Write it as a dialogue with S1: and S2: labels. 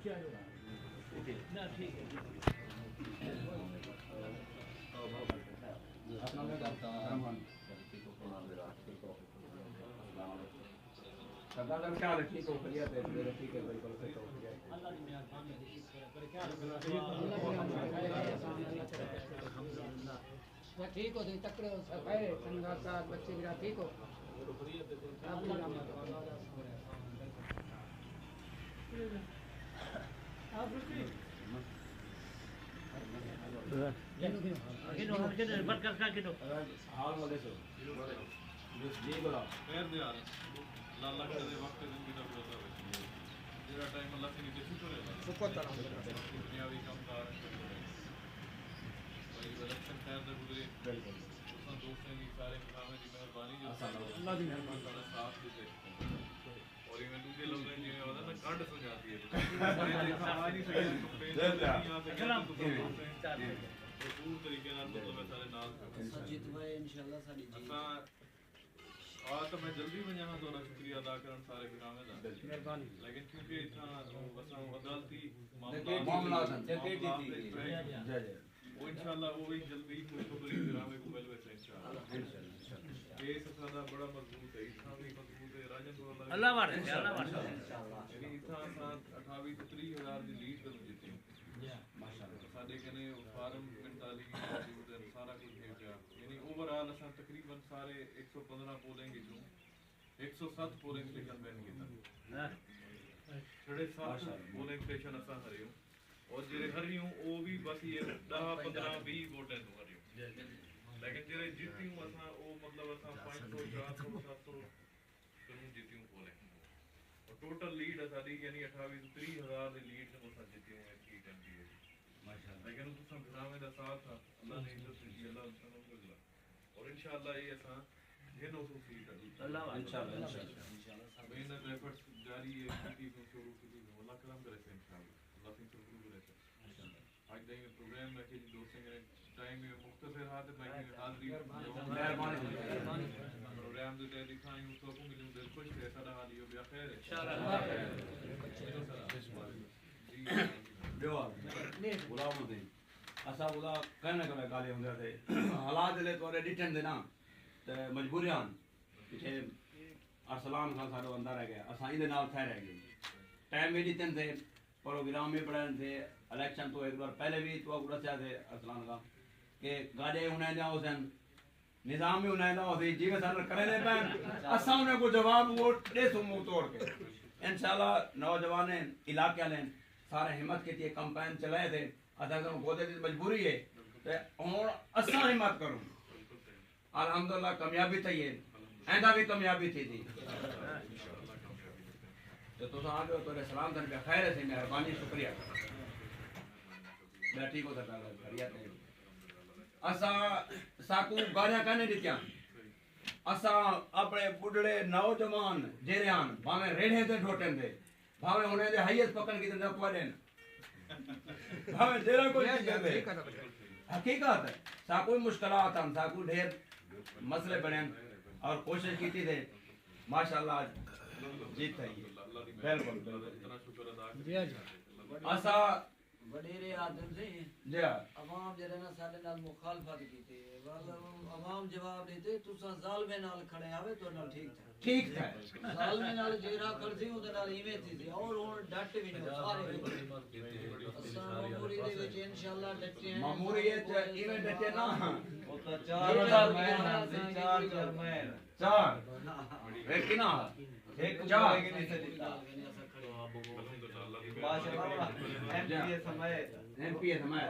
S1: ٹھیک ہو تکڑے ہو صفائی سنگا بچے میرا ٹھیک ہو
S2: تو میں جلدی میں یہاں تو شکریہ ادا کرن سارے گرام دا مہربانی لیکن کیونکہ اتنا عدالتی معاملات وہ انشاءاللہ وہ بھی جلدی خبری گرام کو مل ویسے انشاءاللہ یہ سدا بڑا مضبوط ہے اتنا بھی مضبوط ہے راجن کو اللہ وارث یعنی اتنا 28 30,000 دی لیڈ کر دیتے ہیں ماشاءاللہ ساڈے کنے فارم 45 سارا کچھ ہے کیا یعنی اوورال اساں تقریباً سارے 115 پولنگ جو 107 پولنگ اسٹیشن بن گئے تھے 7.5 پولنگ اسٹیشن اساں ہریوں اور جڑے ہریوں او بھی بس یہ 10 15 20 ووٹیں تو ہریوں لیکن جڑے جیتیوں اساں او مطلب اساں 500 400 700 کروں جیتیوں پولنگ اور ٹوٹل لیڈ اساڈی یعنی 28 30,000 دی لیڈ سے اساں جیتیوں ہے کی ٹیم دی ماشاءاللہ لیکن اس سب گرامے دا ساتھ تھا اللہ نے عزت دی اللہ سبحانہ و تعالی اور انشاءاللہ یہ اساں یہ نو سوسی کر اللہ انشاءاللہ انشاءاللہ محنت ایفرٹس جاری ہے کی کو شروع کی اللہ کرم کرے سے انشاءاللہ اللہ سے شروع کرے سے انشاءاللہ آج دیں پروگرام میں کہ دوستوں کے ٹائم میں مختصر ہاتھ میں حاضری مہربانی پروگرام دے دکھائیں تو کو ملوں دل خوش ہے سارا حال یہ خیر ہے انشاءاللہ
S3: جو غلام الدین اسا بولا کہنے کا گالے ہوندے تھے حالات لے تو ڈٹن دے نا تے مجبوریاں پیچھے ارسلان خان ساڈو اندر رہ گیا اسا این دے نال تھے رہ گئے ٹائم بھی ڈٹن تھے پروگرام میں پڑھن تھے الیکشن تو ایک بار پہلے بھی تو گڑسیا تھے ارسلان خان کہ گاڑی انہیں دا حسین نظام بھی انہیں دا ہوتی جی سر کرے دے پین اسا انہیں کو جواب ووٹ دے سو منہ توڑ کے انشاءاللہ نوجوان علاقے لیں سارے ہمت کی کمپین چلائے تھے ادا گودے کی مجبوری ہے اور اساں ہمت کروں الحمدللہ کامیابی تھی ہے ایندا بھی کامیابی تھی تو تو آ گئے تو سلام دن پہ خیر سے مہربانی شکریہ میں ٹھیک ہوتا تھا خیریت ہے اساں ساکو گاڑیاں کنے دتیاں اساں اپنے بڈڑے نوجوان جیریان بھاویں ریڑھے تے ڈھوٹن دے بھاویں انہیں دے حیث پکڑ کی تے پڑھن بھاویں جیرا کوئی دے حقیقت ہے سا کوئی مشکلات ہیں سا کوئی ڈھیر مسئلے بنے اور کوشش کی تھی ماشاءاللہ جیت ہے بالکل اسا
S4: وڈیرے آدم سے
S3: جی
S4: عوام جڑے نا ساڈے نال مخالفت کیتی عوام جواب دیتے تساں ظالمے نال کھڑے آوے تو نال ٹھیک تھا ظالمے نال جیرا کرسی اودے نال ایویں تھی اور ہن ڈٹ بھی نہیں سارے اساں معموری دے وچ انشاءاللہ ڈٹے ہیں
S3: معموری تے ایویں ڈٹے نا
S4: او تا 4 مہین
S3: چار ایک نا ایک چار
S4: ایم پی اے سمے